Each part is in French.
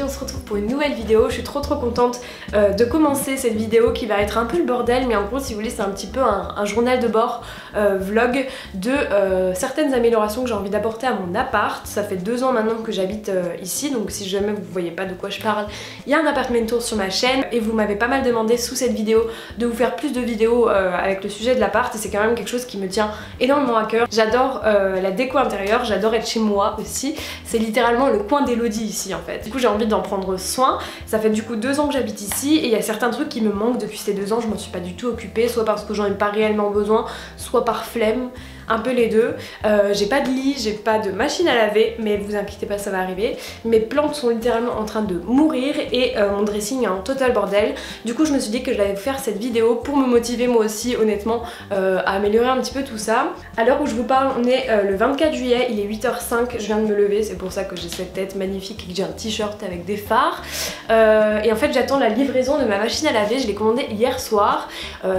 on se retrouve pour une nouvelle vidéo. Je suis trop contente de commencer cette vidéo qui va être un peu le bordel, mais en gros si vous voulez c'est un petit peu un journal de bord vlog de certaines améliorations que j'ai envie d'apporter à mon appart. Ça fait 2 ans maintenant que j'habite ici, donc si jamais vous voyez pas de quoi je parle, il y a un apartment tour sur ma chaîne et vous m'avez pas mal demandé sous cette vidéo de vous faire plus de vidéos avec le sujet de l'appart, et c'est quand même quelque chose qui me tient énormément à cœur. J'adore la déco intérieure, j'adore être chez moi aussi. C'est littéralement le coin d'Elodie ici en fait. Du coup j'ai envie d'en prendre soin. Ça fait du coup 2 ans que j'habite ici et il y a certains trucs qui me manquent depuis ces 2 ans. Je m'en suis pas du tout occupée, soit parce que j'en ai pas réellement besoin, soit par flemme. Un peu les deux. J'ai pas de lit, j'ai pas de machine à laver, mais vous inquiétez pas, ça va arriver. Mes plantes sont littéralement en train de mourir et mon dressing est en total bordel. Du coup je me suis dit que j'allais faire cette vidéo pour me motiver moi aussi honnêtement à améliorer un petit peu tout ça. À l'heure où je vous parle, on est le 24 juillet, il est 8h05, je viens de me lever, c'est pour ça que j'ai cette tête magnifique et que j'ai un t-shirt avec des phares. Et en fait j'attends la livraison de ma machine à laver, je l'ai commandée hier soir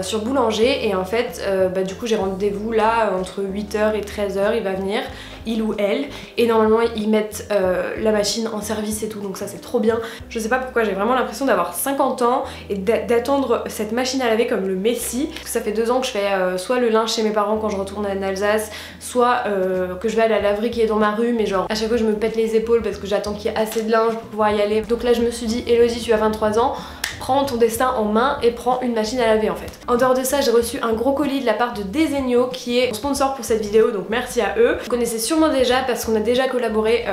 sur Boulanger, et en fait du coup j'ai rendez-vous là entre 8h et 13h, il va venir, il ou elle, et normalement ils mettent la machine en service et tout, donc ça c'est trop bien. Je sais pas pourquoi j'ai vraiment l'impression d'avoir 50 ans et d'attendre cette machine à laver comme le messie. Ça fait 2 ans que je fais soit le linge chez mes parents quand je retourne en Alsace, soit que je vais à la laverie qui est dans ma rue, mais genre à chaque fois je me pète les épaules parce que j'attends qu'il y ait assez de linge pour pouvoir y aller. Donc là je me suis dit, Elodie tu as 23 ans, prends ton destin en main et prends une machine à laver en fait. En dehors de ça, j'ai reçu un gros colis de la part de Desenio qui est mon sponsor pour cette vidéo, donc merci à eux. Vous connaissez sûrement déjà parce qu'on a déjà collaboré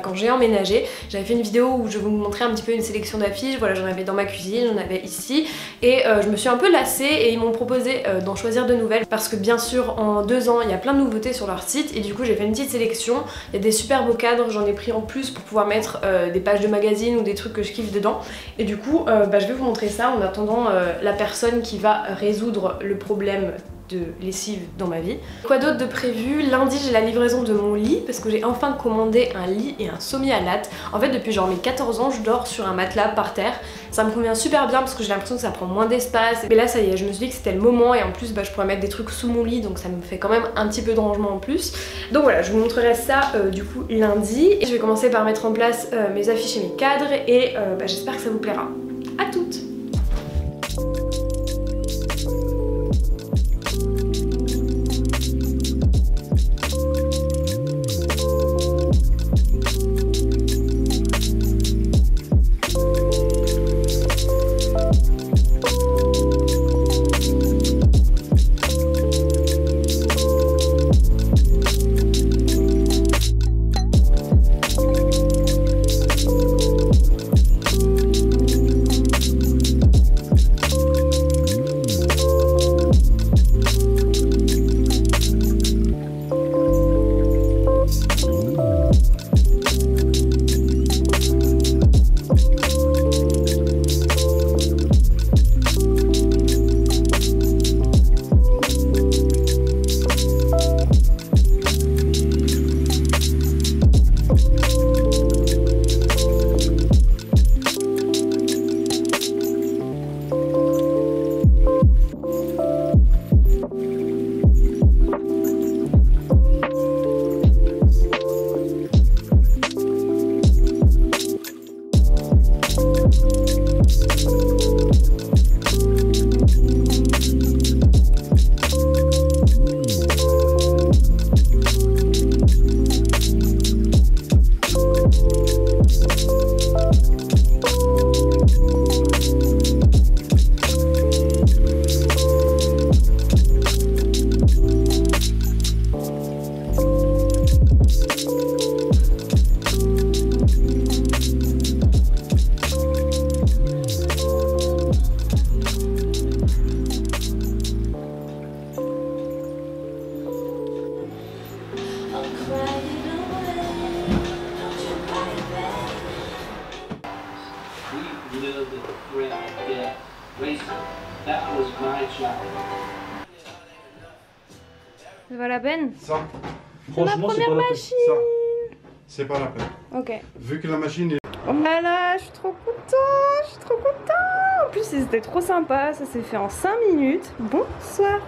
quand j'ai emménagé. J'avais fait une vidéo où je vous montrais un petit peu une sélection d'affiches, voilà, j'en avais dans ma cuisine, j'en avais ici, et je me suis un peu lassée et ils m'ont proposé d'en choisir de nouvelles parce que bien sûr en 2 ans il y a plein de nouveautés sur leur site, et du coup j'ai fait une petite sélection. Il y a des super beaux cadres, j'en ai pris en plus pour pouvoir mettre des pages de magazine ou des trucs que je kiffe dedans, et du coup je vais vous montrer ça en attendant la personne qui va résoudre le problème de lessive dans ma vie. Quoi d'autre de prévu? Lundi j'ai la livraison de mon lit parce que j'ai enfin commandé un lit et un sommier à latte. En fait depuis genre mes 14 ans je dors sur un matelas par terre. Ça me convient super bien parce que j'ai l'impression que ça prend moins d'espace. Mais là ça y est, je me suis dit que c'était le moment, et en plus je pourrais mettre des trucs sous mon lit, donc ça me fait quand même un petit peu de rangement en plus. Donc voilà, je vous montrerai ça du coup lundi. Et je vais commencer par mettre en place mes affiches et mes cadres, et j'espère que ça vous plaira. À toutes! Ça va la peine? Ça, franchement, c'est pas la peine. Ça, c'est pas la peine. Ok. Vu que la machine est... Oh là là, je suis trop contente, je suis trop contente. En plus, c'était trop sympa, ça s'est fait en 5 minutes. Bonsoir.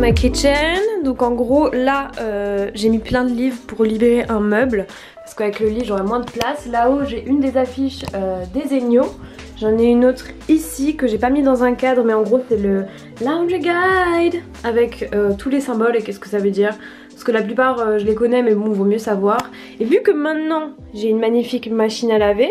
my kitchen. Donc en gros là j'ai mis plein de livres pour libérer un meuble. Parce qu'avec le lit j'aurai moins de place. Là-haut j'ai une des affiches des Egno. J'en ai une autre ici que j'ai pas mis dans un cadre, mais en gros c'est le Lounge Guide avec tous les symboles et qu'est-ce que ça veut dire. Parce que la plupart je les connais, mais bon, vaut mieux savoir. Et vu que maintenant j'ai une magnifique machine à laver,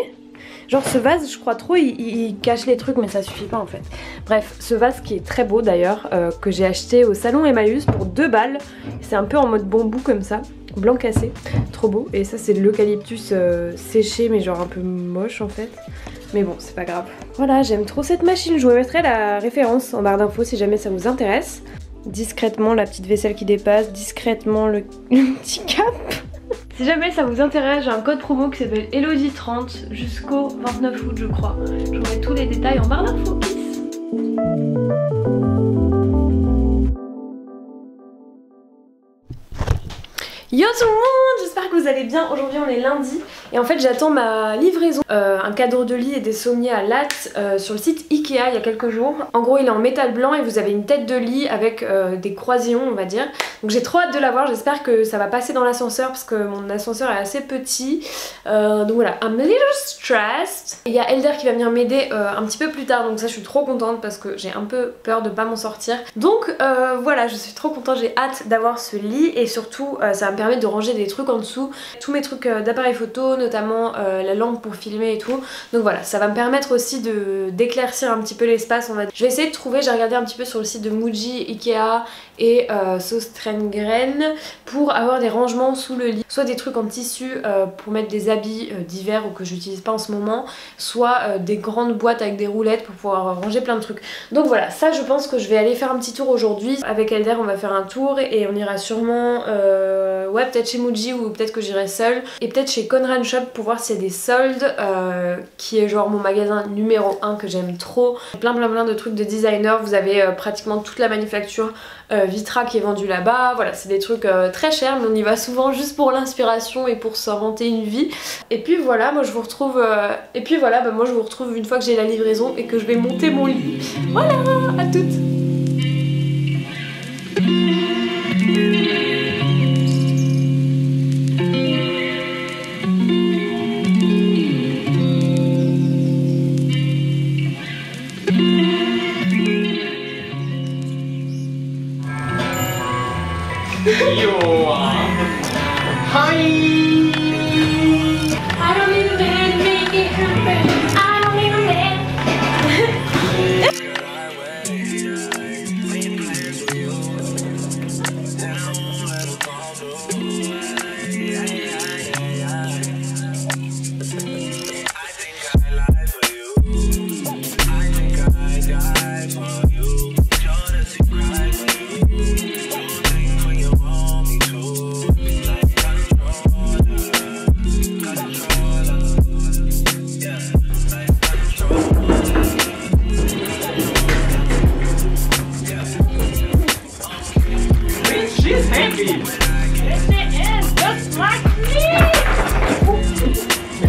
genre ce vase je crois trop il cache les trucs, mais ça suffit pas en fait. Bref, ce vase qui est très beau d'ailleurs, que j'ai acheté au salon Emmaüs pour 2 balles. C'est un peu en mode bambou comme ça, blanc cassé, trop beau. Et ça c'est de l'eucalyptus séché, mais genre un peu moche en fait. Mais bon, c'est pas grave. Voilà, j'aime trop cette machine. Je vous mettrai la référence en barre d'infos si jamais ça vous intéresse. Discrètement, la petite vaisselle qui dépasse. Discrètement, le petit cap. Si jamais ça vous intéresse, j'ai un code promo qui s'appelle Elodie30 jusqu'au 29 août, je crois. Je vous mets tous les détails en barre d'infos. Yo tout le monde, j'espère que vous allez bien. Aujourd'hui on est lundi et en fait j'attends ma livraison. Un cadre de lit et des sommiers à latte sur le site Ikea il y a quelques jours. En gros il est en métal blanc et vous avez une tête de lit avec des croisillons on va dire. Donc j'ai trop hâte de l'avoir, j'espère que ça va passer dans l'ascenseur parce que mon ascenseur est assez petit. Donc voilà, I'm a little stressed. Il y a Elder qui va venir m'aider un petit peu plus tard, donc ça je suis trop contente parce que j'ai un peu peur de pas m'en sortir. Donc voilà, je suis trop contente, j'ai hâte d'avoir ce lit et surtout ça va me permettre de ranger des trucs en dessous, tous mes trucs d'appareil photo, notamment la lampe pour filmer et tout. Donc voilà, ça va me permettre aussi d'éclaircir un petit peu l'espace. Je vais essayer de trouver, j'ai regardé un petit peu sur le site de Muji, Ikea et Søstrengren pour avoir des rangements sous le lit, soit des trucs en tissu pour mettre des habits d'hiver ou que j'utilise pas en ce moment, soit des grandes boîtes avec des roulettes pour pouvoir ranger plein de trucs. Donc voilà, ça je pense que je vais aller faire un petit tour aujourd'hui. Avec Elder on va faire un tour et on ira sûrement ouais, peut-être chez Muji ou peut-être que j'irai seule, et peut-être chez Conran Shop pour voir s'il y a des soldes, qui est genre mon magasin numéro 1 que j'aime trop. Plein de trucs de designer, vous avez pratiquement toute la manufacture Vitra qui est vendue là-bas. Voilà, c'est des trucs très chers mais on y va souvent juste pour l'inspiration et pour s'inventer une vie. Et puis voilà, moi je vous retrouve moi je vous retrouve une fois que j'ai la livraison et que je vais monter mon lit. Voilà, à toutes.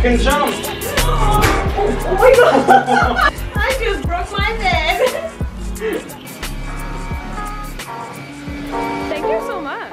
Can jump! Oh my god! I just broke my leg! Thank you so much!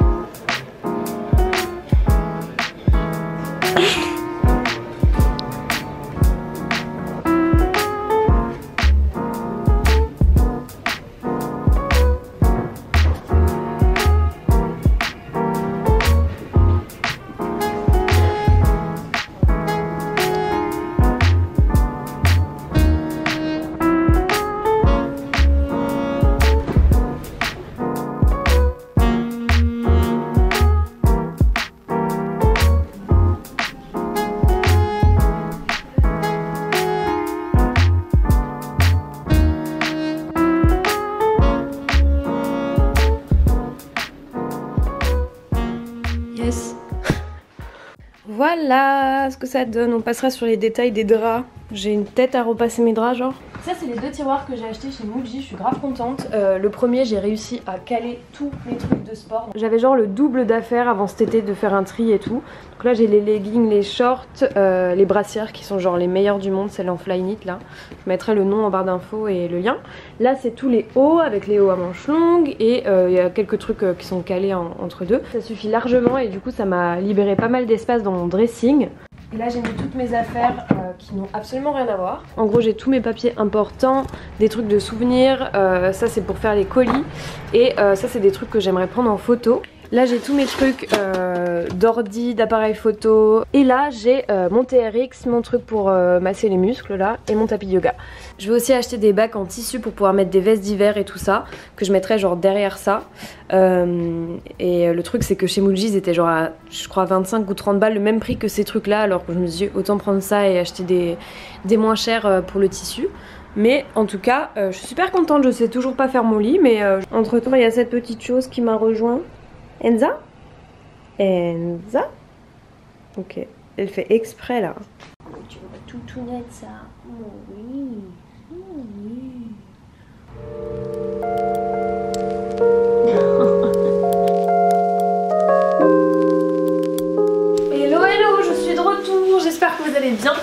Voilà ce que ça donne. On passera sur les détails des draps J'ai une tête à repasser mes draps genre. Ça c'est les 2 tiroirs que j'ai achetés chez Muji, je suis grave contente. Le premier j'ai réussi à caler tous mes trucs de sport. J'avais genre le double d'affaires avant cet été de faire un tri et tout. Donc là j'ai les leggings, les shorts, les brassières qui sont genre les meilleures du monde, celles en Flyknit là. Je mettrai le nom en barre d'infos et le lien. Là c'est tous les hauts avec les hauts à manches longues et il y a quelques trucs qui sont calés entre deux. Ça suffit largement et du coup ça m'a libéré pas mal d'espace dans mon dressing. Et là j'ai mis toutes mes affaires qui n'ont absolument rien à voir. En gros j'ai tous mes papiers importants, des trucs de souvenirs, ça c'est pour faire les colis. Et ça c'est des trucs que j'aimerais prendre en photo. Là j'ai tous mes trucs d'ordi, d'appareil photo. Et là j'ai mon TRX, mon truc pour masser les muscles là, et mon tapis de yoga. Je vais aussi acheter des bacs en tissu pour pouvoir mettre des vestes d'hiver et tout ça, que je mettrai genre derrière ça. Et le truc c'est que chez Muji ils étaient genre à je crois 25 ou 30 balles, le même prix que ces trucs là, alors que je me suis dit autant prendre ça et acheter des moins chers pour le tissu. Mais en tout cas je suis super contente, je sais toujours pas faire mon lit, mais entre temps il y a cette petite chose qui m'a rejoint. Enza? Enza? Ok, elle fait exprès là. Tu vas tout net ça. Oh oui. Oh oui. Hello, je suis de retour, j'espère que vous allez bien.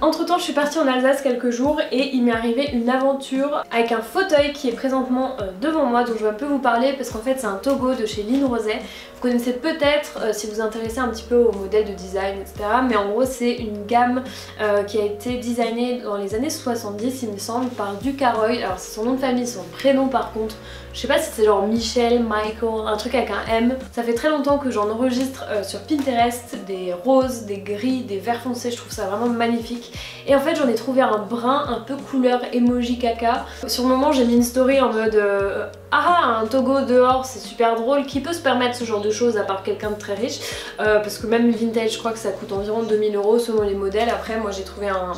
Entre temps je suis partie en Alsace quelques jours et il m'est arrivé une aventure avec un fauteuil qui est présentement devant moi, dont je vais un peu vous parler parce qu'en fait c'est un Togo de chez Line Roset. Vous connaissez peut-être si vous vous intéressez un petit peu au modèle de design etc, mais en gros c'est une gamme qui a été designée dans les années 70 il me semble par Ducaroy. Alors c'est son nom de famille, son prénom par contre je sais pas si c'est genre Michel, Michael, un truc avec un M. Ça fait très longtemps que j'en enregistre sur Pinterest, des roses, des gris, des verts foncés, je trouve ça vraiment magnifique. Et en fait j'en ai trouvé un brun un peu couleur emoji caca. Sur le moment j'ai mis une story en mode ah un Togo dehors c'est super drôle, qui peut se permettre ce genre de choses à part quelqu'un de très riche, parce que même vintage je crois que ça coûte environ 2000 € selon les modèles. Après moi j'ai trouvé un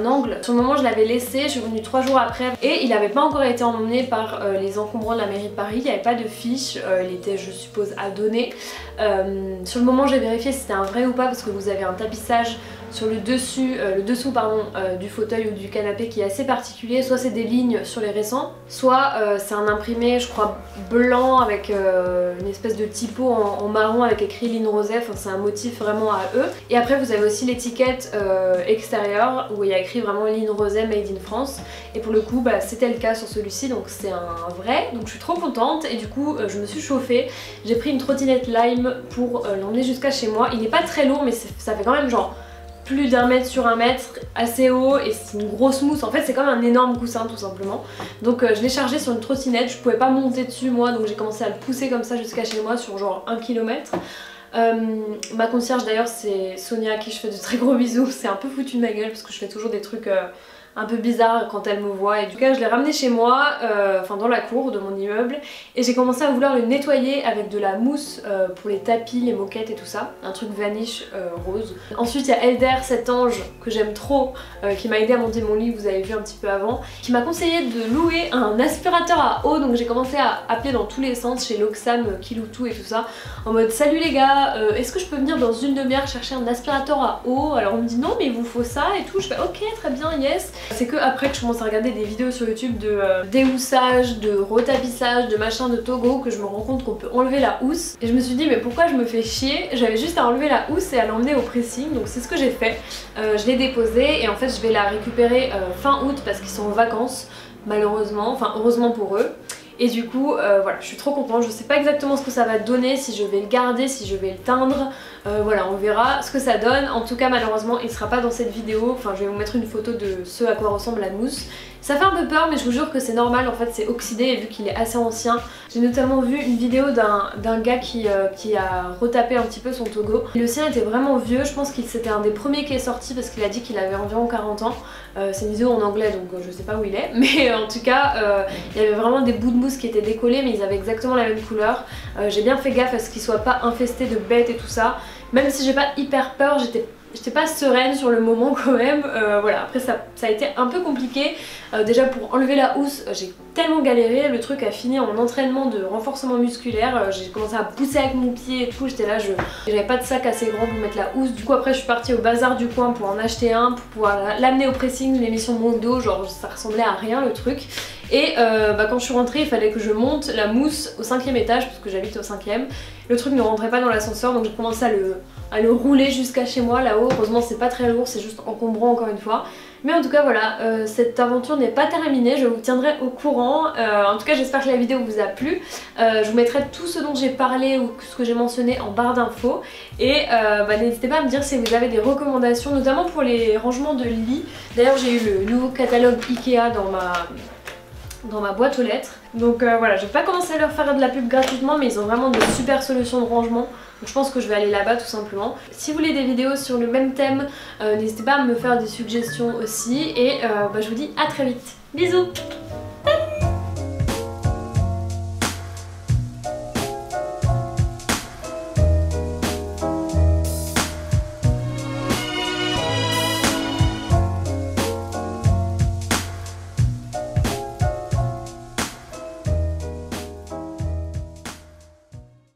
angle. Sur le moment je l'avais laissé, je suis revenue 3 jours après et il n'avait pas encore été emmené par les encombrants de la mairie de Paris, il n'y avait pas de fiche, il était je suppose à donner. Sur le moment j'ai vérifié si c'était un vrai ou pas parce que vous avez un tapissage sur le dessous pardon, du fauteuil ou du canapé qui est assez particulier, soit c'est des lignes sur les récents, soit c'est un imprimé je crois blanc avec une espèce de typo en marron avec écrit Line Roset, enfin c'est un motif vraiment à eux. Et après vous avez aussi l'étiquette extérieure où il y a écrit vraiment Line Roset Made in France, et pour le coup bah, c'était le cas sur celui-ci, donc c'est un vrai, donc je suis trop contente. Et du coup je me suis chauffée, j'ai pris une trottinette Lime pour l'emmener jusqu'à chez moi. Il n'est pas très lourd mais ça fait quand même genre plus d'1 mètre sur 1 mètre, assez haut, et c'est une grosse mousse. En fait c'est comme un énorme coussin tout simplement. Donc je l'ai chargé sur une trottinette, je pouvais pas monter dessus moi, donc j'ai commencé à le pousser comme ça jusqu'à chez moi sur genre 1 km. Ma concierge d'ailleurs c'est Sonia à qui je fais de très gros bisous, c'est un peu foutu de ma gueule parce que je fais toujours des trucs un peu bizarre quand elle me voit, et du coup je l'ai ramené chez moi, enfin dans la cour de mon immeuble, et j'ai commencé à vouloir le nettoyer avec de la mousse pour les tapis, les moquettes et tout ça, un truc vanish rose. Ensuite il y a Elder, cet ange que j'aime trop, qui m'a aidé à monter mon lit, vous avez vu un petit peu avant, qui m'a conseillé de louer un aspirateur à eau. Donc j'ai commencé à appeler dans tous les sens chez Loxam, Kiloutou et tout ça, en mode salut les gars, est-ce que je peux venir dans une demi-heure chercher un aspirateur à eau? Alors on me dit non mais il vous faut ça et tout, je fais ok très bien yes. C'est que après que je commence à regarder des vidéos sur YouTube de déhoussage, de retapissage, de machin de Togo, que je me rends compte qu'on peut enlever la housse. Et je me suis dit mais pourquoi je me fais chier, j'avais juste à enlever la housse et à l'emmener au pressing. Donc c'est ce que j'ai fait, je l'ai déposée et en fait je vais la récupérer fin août parce qu'ils sont en vacances malheureusement, enfin heureusement pour eux. Et du coup voilà, je suis trop contente, je sais pas exactement ce que ça va donner, si je vais le garder, si je vais le teindre, voilà on verra ce que ça donne. En tout cas malheureusement il sera pas dans cette vidéo, enfin je vais vous mettre une photo de ce à quoi ressemble la mousse. Ça fait un peu peur mais je vous jure que c'est normal, en fait c'est oxydé et vu qu'il est assez ancien. J'ai notamment vu une vidéo d'un gars qui a retapé un petit peu son Togo. Le sien était vraiment vieux, je pense qu'il c'était un des premiers qui est sorti parce qu'il a dit qu'il avait environ 40 ans. C'est une vidéo en anglais donc je sais pas où il est, mais en tout cas il y avait vraiment des bouts de mousse qui étaient décollés mais ils avaient exactement la même couleur. J'ai bien fait gaffe à ce qu'ils soient pas infestés de bêtes et tout ça. Même si j'ai pas hyper peur, j'étais j'étais pas sereine sur le moment quand même. Voilà, après ça a été un peu compliqué. Déjà pour enlever la housse, j'ai tellement galéré. Le truc a fini en entraînement de renforcement musculaire. J'ai commencé à pousser avec mon pied et tout. J'étais là, j'avais pas de sac assez grand pour mettre la housse. Du coup après je suis partie au bazar du coin pour en acheter un, pour pouvoir l'amener au pressing, l'émission mon dos. Genre ça ressemblait à rien le truc. Et quand je suis rentrée, il fallait que je monte la mousse au 5e étage parce que j'habite au 5e. Le truc ne rentrait pas dans l'ascenseur, donc j'ai commencé à le rouler jusqu'à chez moi là-haut. Heureusement c'est pas très lourd, c'est juste encombrant encore une fois. Mais en tout cas voilà, cette aventure n'est pas terminée, je vous tiendrai au courant. En tout cas j'espère que la vidéo vous a plu. Je vous mettrai tout ce dont j'ai parlé ou ce que j'ai mentionné en barre d'infos. Et n'hésitez pas à me dire si vous avez des recommandations, notamment pour les rangements de lit. D'ailleurs j'ai eu le nouveau catalogue Ikea dans ma boîte aux lettres. Donc voilà, je vais pas commencer à leur faire de la pub gratuitement, mais ils ont vraiment de super solutions de rangement. Donc je pense que je vais aller là-bas tout simplement. Si vous voulez des vidéos sur le même thème, n'hésitez pas à me faire des suggestions aussi. Et je vous dis à très vite. Bisous!